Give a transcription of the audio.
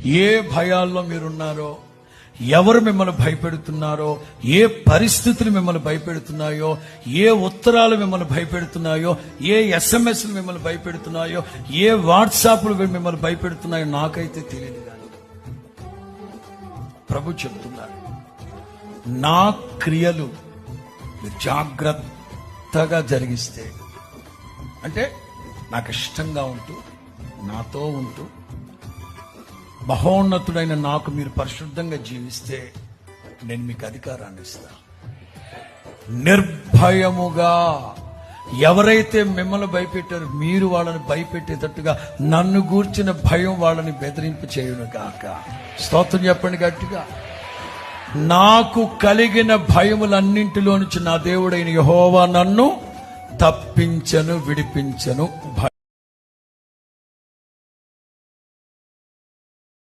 ఏ భయాల్లో మీరున్నారో, ఎవరు మిమ్మల్ని భయపెడుతున్నారో, ఏ పరిస్థితులు మిమ్మల్ని భయపెడుతున్నాయో, ఏ ఉత్తరాలు మిమ్మల్ని భయపెడుతున్నాయో, ఏ SMS మిమ్మల్ని భయపెడుతున్నాయో, ఏ వాట్సాప్లు మిమ్మల్ని భయపెడుతున్నాయో నాకైతే తెలియదు. కానీ ప్రభు చెప్తున్నాడు, నా క్రియలు మీరు జాగ్రత్తగా జరిగిస్తే, అంటే నాకు ఇష్టంగా ఉంటూ, నాతో ఉంటూ, మహోన్నతుడైన నాకు మీరు పరిశుద్ధంగా జీవిస్తే నేను మీకు అధికారాన్ని ఇస్తా. నిర్భయముగా ఎవరైతే మిమ్మల్ని భయపెట్టారో మీరు వాళ్ళని భయపెట్టేటట్టుగా నన్ను గూర్చిన భయం వాళ్ళని బెదిరింపు చేయును గాక. స్తోత్రం చెప్పండి గట్టిగా. నాకు కలిగిన భయములన్నింటిలో నుంచి నా దేవుడైన యెహోవా నన్ను తప్పించను, విడిపించను.